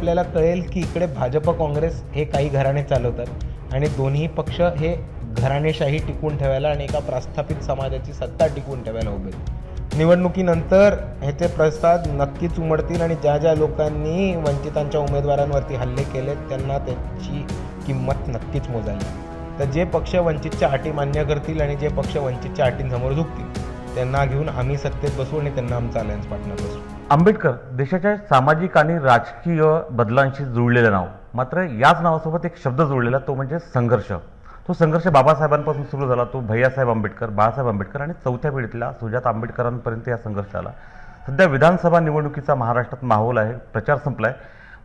आपल्याला कळेल की इकडे भाजप काँग्रेस हे काही घराणे चालवतात आणि दोन्ही पक्ष हे घराणेशाही टिकून ठेवायला आणि एका प्रस्थापित समाजाची सत्ता टिकून ठेवायला उभे आहेत. निवडणुकीनंतर ह्याचे प्रसाद नक्कीच उमटतील आणि ज्या ज्या लोकांनी वंचितांच्या उमेदवारांवरती हल्ले केले त्यांना त्याची किंमत नक्कीच मोजाली. तर जे पक्ष वंचितच्या अटी मान्य करतील आणि जे पक्ष वंचितच्या अटींसमोर झुकतील त्यांना घेऊन आम्ही सत्तेत बसू आणि त्यांना आमचा अलायन्स पार्टनर बसू. आंबेडकर देशाच्या सामाजिक आणि राजकीय बदलांशी जुळलेलं नाव, मात्र याच नावासोबत एक शब्द जुळलेला तो म्हणजे संघर्ष. तो संघर्ष बाबासाहेबांपासून सुरू झाला, तो भैयासाहेब आंबेडकर, बाळासाहेब आंबेडकर आणि चौथ्या पिढीतल्या सुजात आंबेडकरांपर्यंत या संघर्ष आला. सध्या विधानसभा निवडणुकीचा महाराष्ट्रात माहोल आहे, प्रचार संपलाय.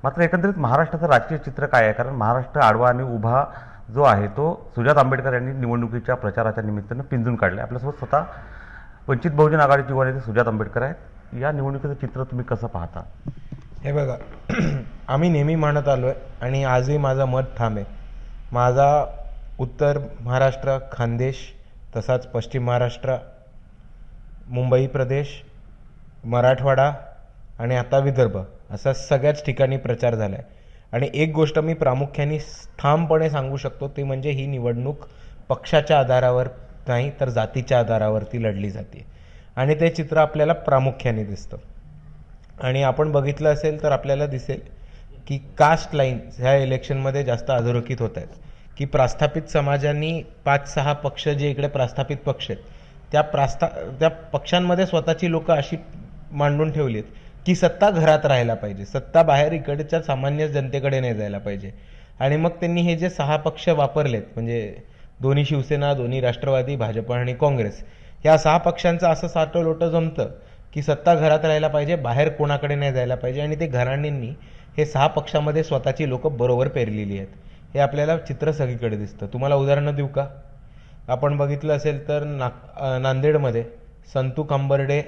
मात्र एकंदरीत महाराष्ट्राचं राजकीय चित्र काय आहे? कारण महाराष्ट्र आडवा आणि उभा जो आहे तो सुजात आंबेडकर यांनी निवडणुकीच्या प्रचाराच्या निमित्तानं पिंजून काढले. आपल्यासोबत स्वतः वंचित बहुजन आघाडीचे युवा नेते सुजात आंबेडकर आहेत. या निवडणुकीचं चित्र तुम्ही कसं पाहता? हे बघा, आम्ही नेहमी म्हणत आलो आहे आणि आजही माझं मत ठाम आहे. माझा उत्तर महाराष्ट्र, खानदेश, तसाच पश्चिम महाराष्ट्र, मुंबई प्रदेश, मराठवाडा आणि आता विदर्भ असा सगळ्याच ठिकाणी प्रचार झाला आहे. आणि एक गोष्ट मी प्रामुख्याने ठामपणे सांगू शकतो ते म्हणजे ही निवडणूक पक्षाच्या आधारावर नाही तर जातीच्या आधारावरती लढली जाते आणि ते चित्र आपल्याला प्रामुख्याने दिसतं. आणि आपण बघितलं असेल तर आपल्याला दिसेल की कास्ट लाईन्स ह्या इलेक्शनमध्ये जास्त अधोरेखित होत आहेत. की प्रस्थापित समाजांनी 5-6 पक्ष जे इकडे प्रस्थापित पक्ष आहेत त्या पक्षांमध्ये स्वतःची लोक अशी मांडून ठेवली आहेत की सत्ता घरात राहायला पाहिजे, सत्ता बाहेर इकडच्या सामान्य जनतेकडे नाही जायला पाहिजे. आणि मग त्यांनी हे जे 6 पक्ष वापरलेत म्हणजे दोन्ही शिवसेना, दोन्ही राष्ट्रवादी, भाजप आणि काँग्रेस, या 6 पक्षांचं असं साठं जमतं की सत्ता घरात राहायला पाहिजे, बाहेर कोणाकडे नाही जायला पाहिजे. आणि ते घराण्यांनी हे 6 पक्षामध्ये स्वतःची लोक बरोबर पेरलेली आहेत. हे आपल्याला चित्र सगळीकडे दिसतं. तुम्हाला उदाहरणं देऊ का? आपण बघितलं असेल तर नांदेडमध्ये संतू कांबर्डे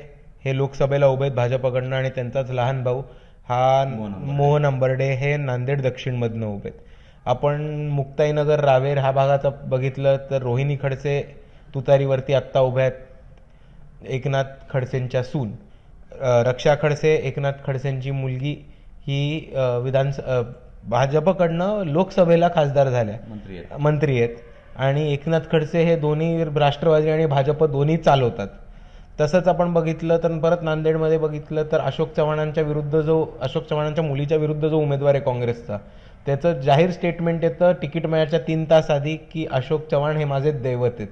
हे लोकसभेला उभे आहेत भाजपकडनं आणि त्यांचाच लहान भाऊ हा मोहन अंबर्डे हे नांदेड दक्षिणमधनं उभे आहेत. आपण मुक्ताईनगर, रावेर ह्या भागाचं बघितलं तर रोहिणी खडसे तुतारीवरती आत्ता उभ्या आहेत. एकनाथ खडसेंच्या सून रक्षा खडसे, एकनाथ खडसेंची मुलगी, ही भाजपकडनं लोकसभेला खासदार झाल्या, मंत्री आहेत. आणि एकनाथ खडसे हे दोन्ही राष्ट्रवादी आणि भाजप दोन्ही चालवतात. तसंच आपण बघितलं तर परत नांदेडमध्ये बघितलं तर अशोक चव्हाणांच्या मुलीच्या विरुद्ध जो उमेदवार आहे काँग्रेसचा, त्याचं जाहीर स्टेटमेंट येतं तिकीट मिळायच्या 3 तास आधी की अशोक चव्हाण हे माझे दैवत आहेत.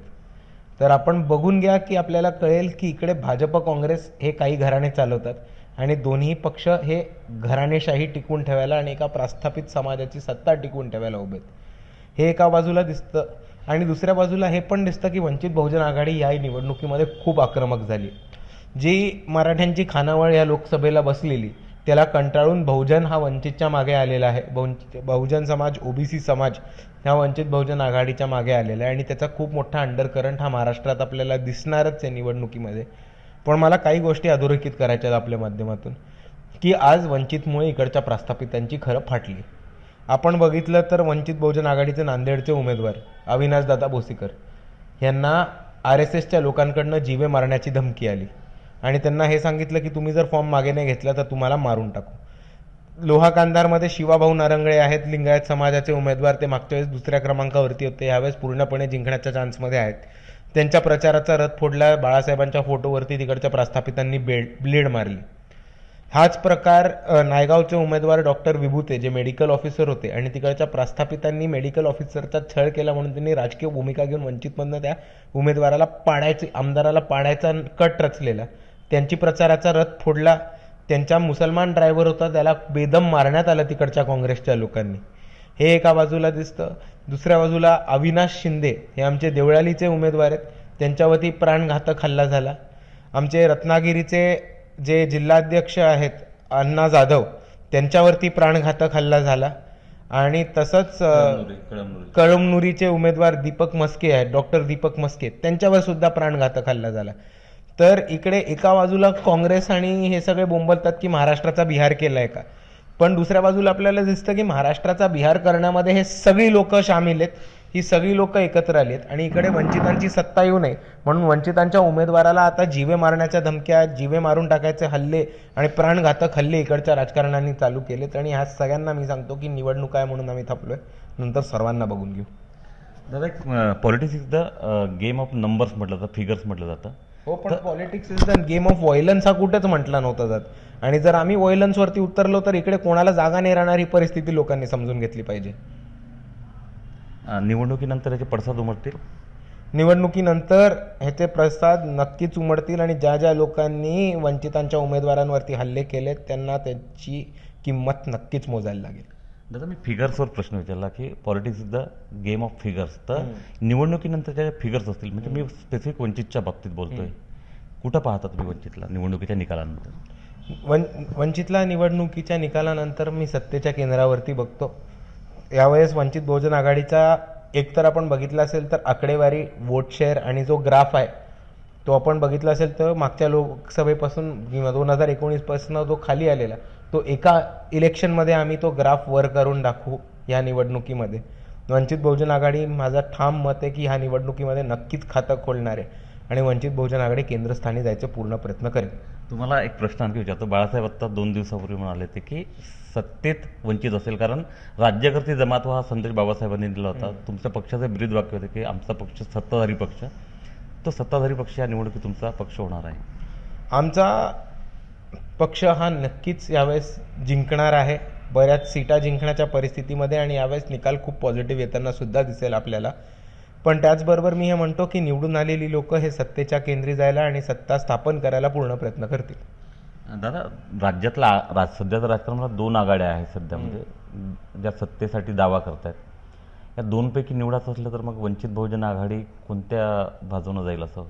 तर आपण बघून घ्या की आपल्याला कळेल की इकडे भाजप काँग्रेस हे काही घराणे चालवतात आणि दोन्ही पक्ष हे घराणेशाही टिकून ठेवायला आणि एका प्रस्थापित समाजाची सत्ता टिकून ठेवायला उभे आहेत. हे एका बाजूला दिसतं. आणि दुसऱ्या बाजूला हे पण दिसतं की वंचित बहुजन आघाडी या निवडणुकीमध्ये खूप आक्रमक झाली. जी मराठ्यांची खानावळ या लोकसभेला बसलेली त्याला कंटाळून बहुजन हा वंचितच्या मागे आलेला आहे. बहुजन समाज, ओबीसी समाज ह्या वंचित बहुजन आघाडीच्या मागे आलेला आहे आणि त्याचा खूप मोठा अंडरकरंट हा महाराष्ट्रात आपल्याला दिसणारच आहे निवडणुकीमध्ये. पण मला काही गोष्टी अधोरेखित करायच्या आपल्या माध्यमातून की आज वंचितमुळे इकडच्या प्रस्थापितांची खरं फाटली. आपण बघितलं तर वंचित बहुजन आघाडीचे नांदेडचे उमेदवार अविनाशदादा बोसीकर यांना RSSच्या लोकांकडनं जीवे मारण्याची धमकी आली आणि त्यांना हे सांगितलं की तुम्ही जर फॉर्म मागे नाही घेतला तर तुम्हाला मारून टाकू. लोहा कांधारमध्ये शिवाभाऊ नारंगळे आहेत, लिंगायत समाजाचे उमेदवार, ते मागच्या वेळेस 2ऱ्या क्रमांकावरती होते, यावेळेस पूर्णपणे जिंकण्याच्या चान्समध्ये आहेत. त्यांच्या प्रचाराचा रथ फोडला, बाळासाहेबांच्या फोटोवरती तिकडच्या प्रस्थापितांनी ब्लेड मारली. हाच प्रकार नायगावचे उमेदवार डॉक्टर विभूते जे मेडिकल ऑफिसर होते आणि तिकडच्या प्रस्थापितांनी मेडिकल ऑफिसरचा छळ केला म्हणून त्यांनी राजकीय भूमिका घेऊन वंचितमधनं त्या उमेदवाराला आमदाराला पाडायचा कट रचलेला. त्यांची प्रचाराचा रथ फोडला. त्यांचा मुसलमान ड्रायव्हर होता त्याला बेदम मारण्यात आलं तिकडच्या काँग्रेसच्या लोकांनी. हे एका बाजूला दिसतं. दुसऱ्या बाजूला अविनाश शिंदे हे आमचे देवळालीचे उमेदवार आहेत, त्यांच्यावरती प्राणघातक हल्ला झाला. आमचे रत्नागिरीचे जे जिल्हाध्यक्ष आहेत अण्णा जाधव त्यांच्यावरती प्राणघातक हल्ला झाला. आणि तसंच कळमनुरीचे उमेदवार दीपक मस्के आहेत, डॉक्टर दीपक मस्के, त्यांच्यावर सुद्धा प्राणघातक हल्ला झाला. तर इकडे एका बाजूला काँग्रेस आणि हे सगळे बोंबलतात की महाराष्ट्राचा बिहार केलाय का, पण दुसऱ्या बाजूला आपल्याला दिसतं की महाराष्ट्राचा बिहार करण्यामध्ये हे सगळी लोक सामील आहेत, ही सगळी लोक एकत्र आली आहेत आणि इकडे वंचितांची सत्ता येऊ नये म्हणून वंचितांच्या उमेदवाराला आता जीवे मारण्याच्या धमक्या, जीवे मारून टाकायचे हल्ले आणि प्राणघातक हल्ले इकडच्या राजकारण्यांनी चालू केलेत. आणि ह्या सगळ्यांना मी सांगतो की निवडणूक आहे म्हणून आम्ही थांबलोय, नंतर सर्वांना बघून घेऊ. दादा, एक politics is the game of numbers म्हटलं जातं, फिगर्स म्हटलं जातं. हो, पण politics is the game of violence हा कुठेच म्हटला नव्हता जात. आणि जर आम्ही व्हायलन्सवरती उतरलो तर इकडे कोणाला जागा नाही राहणार, ही परिस्थिती लोकांनी समजून घेतली पाहिजे. निवडणुकीनंतर याचे पडसाद उमटतील. निवडणुकीनंतर ह्याचे प्रसाद नक्कीच उमटतील आणि ज्या ज्या लोकांनी वंचितांच्या उमेदवारांवरती हल्ले केलेत त्यांना त्याची किंमत नक्कीच मोजायला लागेल. दादा, मी फिगर्सवर प्रश्न विचारला की politics is the game of figures. तर निवडणुकीनंतरच्या ज्या फिगर्स असतील, म्हणजे मी स्पेसिफिक वंचितच्या बाबतीत बोलतोय, कुठं पाहता तुम्ही वंचितला निवडणुकीच्या निकालानंतर? वंचितला निवडणुकीच्या निकालानंतर मी सत्तेच्या केंद्रावरती बघतो. यावेळेस वंचित बहुजन आघाडीचा एकतर आपण बघितलं असेल तर आकडेवारी, वोट शेअर आणि जो ग्राफ आहे तो आपण बघितला असेल तर मागच्या लोकसभेपासून किंवा 2019 पासून जो खाली आलेला, तो एका इलेक्शनमध्ये आम्ही तो ग्राफ वर करून दाखवू. या निवडणुकीमध्ये वंचित बहुजन आघाडी, माझा ठाम मत आहे की ह्या निवडणुकीमध्ये नक्कीच खातं खोलणार आहे आणि वंचित बहुजन आघाडी केंद्रस्थानी जायचे पूर्ण प्रयत्न करेल. तुम्हाला एक प्रश्न आणखी विचारतो. बाळासाहेब आत्ता 2 दिवसापूर्वी म्हणाले होते की सत्तेत वंचित असेल, कारण राज्यकर्ते जमात हा संदेश बाबासाहेबांनी दिला होता. तुमच्या पक्षाचे ब्रीद वाक्य होते की आमचा पक्ष सत्ताधारी पक्ष. तो सत्ताधारी पक्ष या निवडणुकीत तुमचा पक्ष होणार आहे. आमचा पक्ष हा नक्कीच यावेळेस जिंकणार आहे, बऱ्याच सीटा जिंकण्याच्या परिस्थितीमध्ये, आणि यावेळेस निकाल खूप पॉझिटिव्ह येताना सुद्धा दिसेल आपल्याला. पण त्याचबरोबर मी हे म्हणतो की निवडून आलेली लोक हे सत्तेच्या केंद्री जायला आणि सत्ता स्थापन करायला पूर्ण प्रयत्न करतील. दादा, राज्यातला सध्याच्या राजकारणाला 2 आघाड्या आहेत सध्या, म्हणजे ज्या सत्तेसाठी दावा करतायत. या 2पैकी निवडायचं असलं तर मग वंचित बहुजन आघाडी कोणत्या बाजूनं जाईल असं?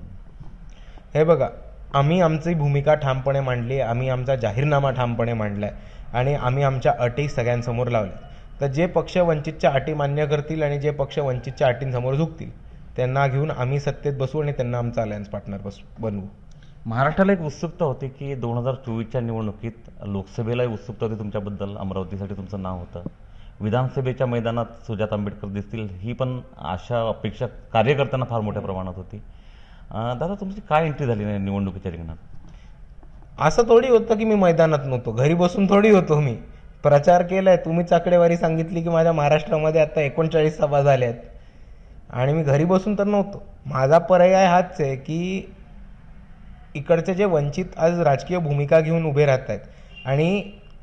हे बघा, आम्ही आमची भूमिका ठामपणे मांडली, आम्ही आमचा जाहीरनामा ठामपणे मांडलाय आणि आम्ही आमच्या अटी सगळ्यांसमोर लावल्या. तर जे पक्ष वंचितच्या अटी मान्य करतील आणि जे पक्ष वंचितच्या अटींसमोर झुकतील त्यांना घेऊन आम्ही सत्तेत बसू आणि त्यांना आमचा अलायन्स पार्टनर बनवू. महाराष्ट्राला एक उत्सुकता होती की 2024च्या निवडणुकीत लोकसभेलाही उत्सुकता होती तुमच्याबद्दल. अमरावतीसाठी तुमचं नाव होतं. विधानसभेच्या मैदानात सुजात आंबेडकर दिसतील ही पण आशा, अपेक्षा कार्यकर्त्यांना फार मोठ्या प्रमाणात होती. दादा, तुमची काय एंट्री झाली नाही निवडणुकीच्या रिंगणात? असं थोडी होतं की मी मैदानात नव्हतो, घरी बसून थोडी होतो. मी प्रचार केलाय, तुम्हीच आकडेवारी सांगितली की माझ्या महाराष्ट्रामध्ये आता 39 सभा झाल्या आहेत आणि मी घरी बसून तर नव्हतो. माझा पर्याय हाच आहे की इकडचे जे वंचित आज राजकीय भूमिका घेऊन उभे राहत आहेत आणि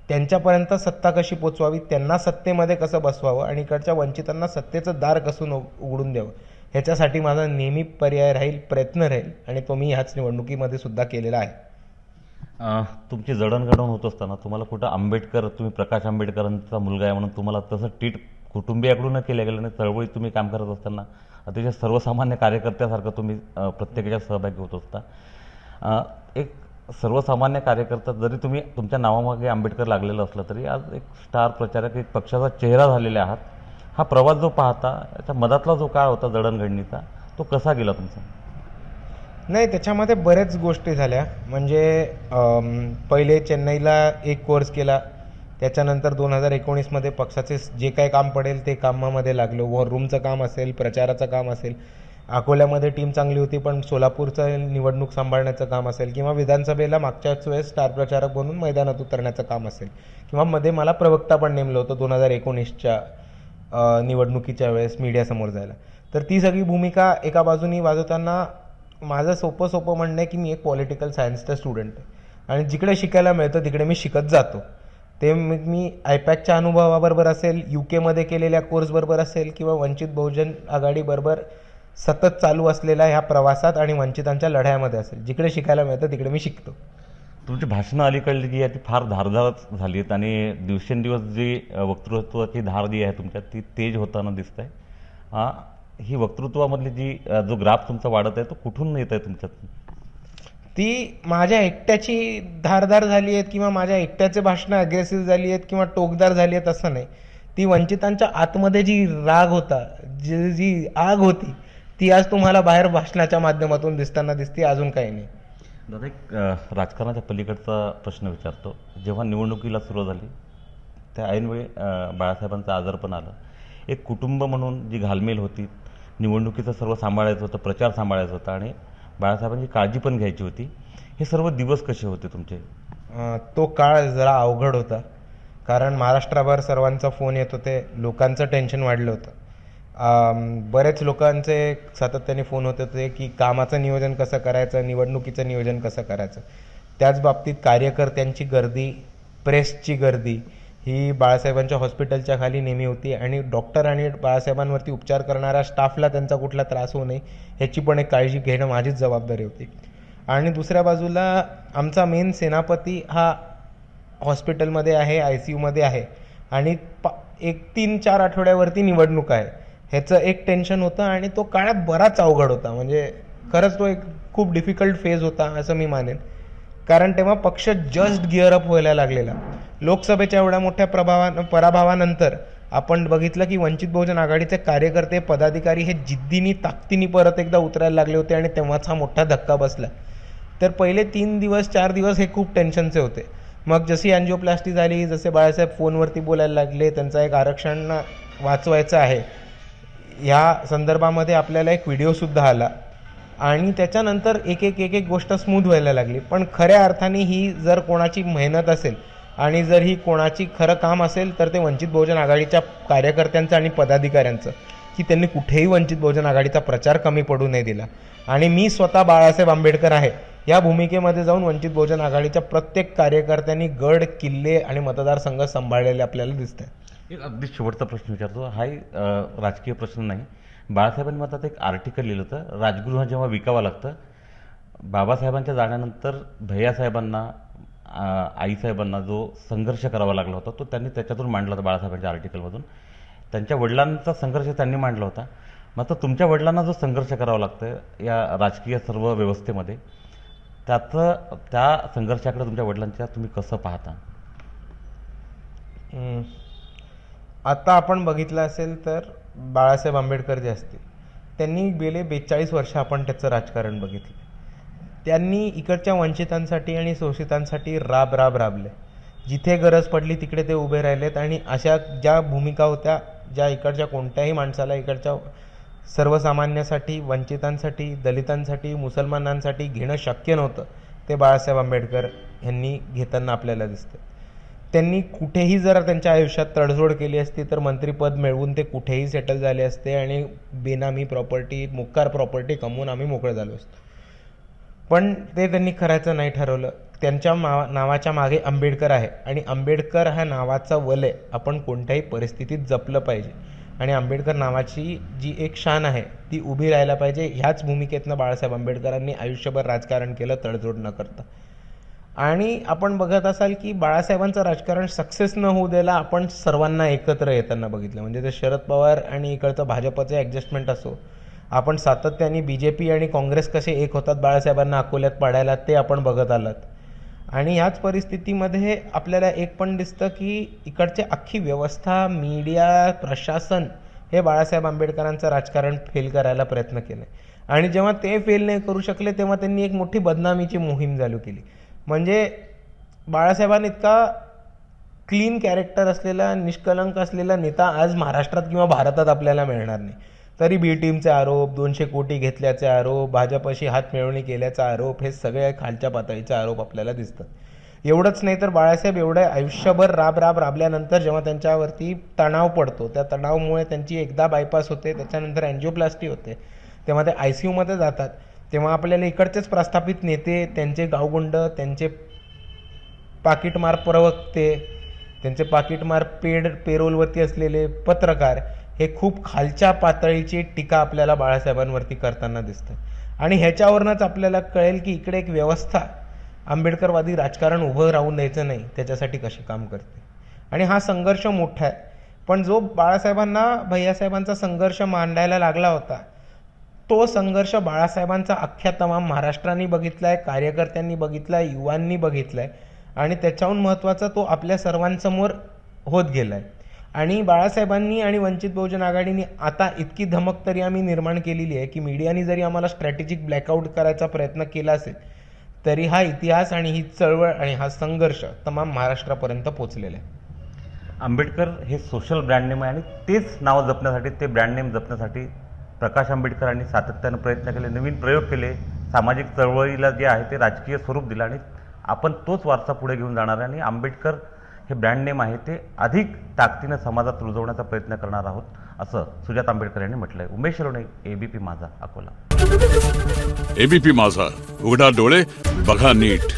त्यांच्यापर्यंत सत्ता कशी पोचवावी, त्यांना सत्तेमध्ये कसं बसवावं आणि इकडच्या वंचितांना सत्तेचं दार कसं उघडून द्यावं, ह्याच्यासाठी माझा नेहमी पर्याय राहील, प्रयत्न राहील आणि तो मी ह्याच निवडणुकीमध्ये सुद्धा केलेला आहे. तुमची जडणघडण होत असताना तुम्हाला कुठं आंबेडकर, तुम्ही प्रकाश आंबेडकरांचा मुलगा आहे म्हणून तुम्हाला तसं ट्रीट कुटुंबियाकडून केलं गेलं नाही? चळवळीत तुम्ही काम करत असताना अतिशय सर्वसामान्य कार्यकर्त्यासारखं तुम्ही प्रत्येकाच्या सहभागी होत असता. एक सर्वसामान्य कार्यकर्ता, जरी तुम्ही तुमच्या नावामागे आंबेडकर लागलेलं असलं तरी आज एक स्टार प्रचारक, एक पक्षाचा चेहरा झालेले आहात. हा प्रवास जो पाहता, त्याच्या मधातला जो काळ होता जडणघडणीचा, तो कसा गेला तुमचा? नाही, त्याच्यामध्ये बऱ्याच गोष्टी झाल्या. म्हणजे पहिले चेन्नईला एक कोर्स केला, त्याच्यानंतर 2019मध्ये पक्षाचे जे काही काम पडेल ते कामामध्ये लागलो. वॉर रूमचं काम असेल, प्रचाराचं काम असेल, अकोल्यामध्ये टीम चांगली होती पण सोलापूरचं निवडणूक सांभाळण्याचं काम असेल, किंवा विधानसभेला मागच्याच वेळेस स्टार प्रचारक बनून मैदानात उतरण्याचं काम असेल, किंवा मध्ये मला प्रवक्ता पण नेमलं होतं 2019च्या निवडणुकीच्या वेळेस मीडियासमोर जायला. तर ती सगळी भूमिका एका बाजूनी वाजवताना माझं सोपं म्हणणं आहे की मी एक पॉलिटिकल सायन्सचा स्टुडंट आहे आणि जिकडे शिकायला मिळतं तिकडे मी शिकत जातो. ते मी आयपॅकच्या अनुभवाबरोबर असेल, UK केलेल्या कोर्सबरोबर असेल, किंवा वंचित बहुजन आघाडीबरोबर सतत चालू असलेल्या ह्या प्रवासात आणि वंचितांच्या लढ्यामध्ये असेल, जिकडे शिकायला मिळतं तिकडे मी शिकतो. तुमची भाषणं अलीकडली जी आहे ती फार धारदार झाली आहेत आणि दिवसेंदिवस जी वक्तृत्वाची धार जी आहे तुमच्यात ती तेज होताना दिसत आहे. ही वक्तृत्वामधली जो ग्राफ तुमचा वाढत आहे तो कुठून येत आहे तुमच्यात? ती माझ्या एकट्याची धारदार झाली आहेत किंवा माझ्या एकट्याचे भाषणं अग्रेसिव्ह झाली आहेत किंवा टोकदार झाली आहेत असं नाही. ती वंचितांच्या आतमध्ये जी राग होता, जी आग होती, ती आज तुम्हाला बाहेर भाषणाच्या माध्यमातून दिसताना दिसते, अजून काही नाही. दादा, एक राजकारणाच्या पलीकडचा प्रश्न विचारतो. जेव्हा निवडणुकीला सुरुवात झाली त्या ऐनवेळी बाळासाहेबांचं आजारपण आलं. एक कुटुंब म्हणून जी घालमेल होती, निवडणुकीचं सर्व सांभाळायचं होतं, प्रचार सांभाळायचा होता आणि बाळासाहेबांची काळजी पण घ्यायची होती. हे सर्व दिवस कसे होते तुमचे? तो काळ जरा अवघड होता, कारण महाराष्ट्राभर सर्वांचा फोन येत होते, लोकांचं टेन्शन वाढलं होतं. बरेच लोकांचे सातत्याने फोन होत होते की कामाचं नियोजन कसं करायचं, निवडणुकीचं नियोजन कसं करायचं. त्याच बाबतीत कार्यकर्त्यांची गर्दी, प्रेसची गर्दी ही बाळासाहेबांच्या हॉस्पिटलच्या खाली नेहमी होती आणि डॉक्टर आणि बाळासाहेबांवरती उपचार करणाऱ्या स्टाफला त्यांचा कुठला त्रास होऊ नये ह्याची पण एक काळजी घेणं माझीच जबाबदारी होती. आणि दुसऱ्या बाजूला आमचा मेन सेनापती हा हॉस्पिटलमध्ये आहे, ICUमध्ये आहे आणि 1-3-4 आठवड्यावरती निवडणूक आहे, ह्याचं एक टेन्शन होतं आणि तो काळ बराच अवघड होता. म्हणजे खरंच तो एक खूप डिफिकल्ट फेज होता असं मी मानेन, कारण तेव्हा पक्ष जस्ट गिअर अप व्हायला लागलेला. लोकसभेच्या एवढ्या मोठ्या पराभवानंतर आपण बघितलं की वंचित बहुजन आघाडीचे कार्यकर्ते, पदाधिकारी हे जिद्दीने, ताकदीने परत एकदा उतरायला लागले होते आणि तेव्हाच हा मोठा धक्का बसला. तर पहिले 3 दिवस 4 दिवस हे खूप टेन्शनचे होते. मग जशी अँजिओप्लास्टी झाली, जसे बाळासाहेब फोनवरती बोलायला लागले, त्यांचा एक आरक्षण वाचवायचं आहे ह्या संदर्भामध्ये आपल्याला एक व्हिडिओसुद्धा आला आणि त्याच्यानंतर एक एक गोष्ट स्मूथ व्हायला लागली. पण खऱ्या अर्थाने ही जर कोणाची मेहनत असेल आणि जर ही कोणाची खरं काम असेल तर ते वंचित बहुजन आघाडीच्या कार्यकर्त्यांचं आणि पदाधिकाऱ्यांचं, की त्यांनी कुठेही वंचित बहुजन आघाडीचा प्रचार कमी पडू नाही दिला. आणि मी स्वतः बाळासाहेब आंबेडकर आहे या भूमिकेमध्ये जाऊन वंचित बहुजन आघाडीच्या प्रत्येक कार्यकर्त्यांनी गड, किल्ले आणि मतदारसंघ सांभाळलेले आपल्याला दिसत आहे. एक अगदी शेवटचा प्रश्न विचारतो. हाही राजकीय प्रश्न नाही. बाळासाहेबांनी मतात एक आर्टिकल लिहिलं होतं, राजगृह जेव्हा विकावं लागतं. बाबासाहेबांच्या जाण्यानंतर भैयासाहेबांना, आईसाहेबांना जो संघर्ष करावा लागला होता तो त्यांनी त्याच्यातून मांडला होता बाळासाहेबांच्या आर्टिकलमधून. त्यांच्या वडिलांचा संघर्ष त्यांनी मांडला होता. मात्र तुमच्या वडिलांना जो संघर्ष करावा लागतं या राजकीय सर्व व्यवस्थेमध्ये, त्या संघर्षाकडे तुमच्या वडिलांच्या तुम्ही कसं पाहता? आता आपण बघितलं असेल तर बाळासाहेब आंबेडकर जे असतील त्यांनी गेले 42 वर्ष आपण त्याचं राजकारण बघितलं. त्यांनी इकडच्या वंचितांसाठी आणि शोषितांसाठी राबले. जिथे गरज पडली तिकडे ते उभे राहिलेत आणि अशा ज्या भूमिका होत्या, ज्या इकडच्या कोणत्याही माणसाला, इकडच्या सर्वसामान्यासाठी, वंचितांसाठी, दलितांसाठी, मुसलमानांसाठी घेणं शक्य नव्हतं, ते बाळासाहेब आंबेडकर यांनी घेताना आपल्याला दिसतं. त्यांनी कुठेही जर त्यांच्या आयुष्यात तडजोड केली असती तर मंत्रिपद मिळवून ते कुठेही सेटल झाले असते आणि बेनामी प्रॉपर्टी, मुक्कार प्रॉपर्टी कमवून आम्ही मोकळे झालो असतो. पण ते त्यांनी करायचं नाही ठरवलं. त्यांच्या नावाच्या मागे आंबेडकर आहे आणि आंबेडकर ह्या नावाचा वलय आपण कोणत्याही परिस्थितीत जपलं पाहिजे आणि आंबेडकर नावाची जी एक शान आहे ती उभी राहायला पाहिजे. ह्याच भूमिकेतनं बाळासाहेब आंबेडकरांनी आयुष्यभर राजकारण केलं, तडजोड न करता. आणि आपण बघत असाल की बाळासाहेबांचं राजकारण सक्सेस न होऊ द्यायला आपण सर्वांना एकत्र येताना बघितलं. म्हणजे ते शरद पवार आणि इकडचं भाजपचं ॲडजस्टमेंट असो, आपण सातत्याने BJP आणि काँग्रेस कसे एक होतात बाळासाहेबांना अकोल्यात पाडायला ते आपण बघत आलात. आणि याच परिस्थितीमध्ये आपल्याला एक पण दिसतं की इकडची अख्खी व्यवस्था, मीडिया, प्रशासन हे बाळासाहेब आंबेडकरांचं राजकारण फेल करायला प्रयत्न केले. आणि जेव्हा ते फेल नाही करू शकले तेव्हा त्यांनी एक मोठी बदनामीची मोहीम चालू केली. म्हणजे बाळासाहेबांनी इतका क्लीन कॅरेक्टर असलेला, निष्कलंक असलेला नेता आज महाराष्ट्रात किंवा भारतात आपल्याला मिळणार नाही. तरी बी टीमचे आरोप, 200 कोटी घेतल्याचे आरोप, भाजपशी हात मिळवणी केल्याचा आरोप, हे सगळे खालच्या पातळीचे आरोप आपल्याला दिसतात. एवढंच नाही तर बाळासाहेब एवढं आयुष्यभर राबल्यानंतर जेव्हा त्यांच्यावरती तणाव पडतो, त्या तणावामुळे त्यांची एकदा बायपास होते, त्याच्यानंतर अँजिओप्लास्टी होते, तेव्हा ते ICUमध्ये जातात. तेव्हा आपल्याला इकडचेच प्रस्थापित नेते, त्यांचे गावगुंड, त्यांचे पाकिटमार प्रवक्ते, त्यांचे पाकिटमार पेरोलवरती असलेले पत्रकार हे खूप खालच्या पातळीची टीका आपल्याला बाळासाहेबांवरती करताना दिसतं. आणि ह्याच्यावरूनच आपल्याला कळेल की इकडे एक व्यवस्था आंबेडकरवादी राजकारण उभं राहून द्यायचं नाही त्याच्यासाठी कशी काम करते. आणि हा संघर्ष मोठा आहे. पण जो बाळासाहेबांना, भैयासाहेबांचा संघर्ष मांडायला लागला होता, तो संघर्ष बाळासाहेबांचा अख्ख्या तमाम महाराष्ट्राने बघितलाय, कार्यकर्त्यांनी बघितलाय, युवांनी बघितलाय आणि त्याच्याहून महत्त्वाचा तो आपल्या सर्वांसमोर होत गेलाय. आणि बाळासाहेबांनी आणि वंचित बहुजन आघाडीने आता इतकी धमक तरी आम्ही निर्माण केलेली आहे की मीडियाने जरी आम्हाला स्ट्रॅटेजिक ब्लॅकआउट करायचा प्रयत्न केला असेल तरी हा इतिहास आणि ही चळवळ आणि हा संघर्ष तमाम महाराष्ट्रापर्यंत पोचलेला आहे. आंबेडकर हे सोशल ब्रँड नेम आहे आणि तेच नाव जपण्यासाठी, ते ब्रँड नेम जपण्यासाठी प्रकाश आंबेडकरांनी सातत्यानं प्रयत्न केले, नवीन प्रयोग केले, सामाजिक चळवळीला जे आहे ते राजकीय स्वरूप दिलं आणि आपण तोच वारसा पुढे घेऊन जाणार आहे आणि आंबेडकर हे ब्रँड नेम आहे ते अधिक ताकदीनं समाजात रुजवण्याचा प्रयत्न करणार आहोत, असं सुजात आंबेडकर यांनी म्हटलंय. उमेश रोणे, एबीपी माझा, अकोला. एबीपी माझा, उघडा डोळे बघा नीट.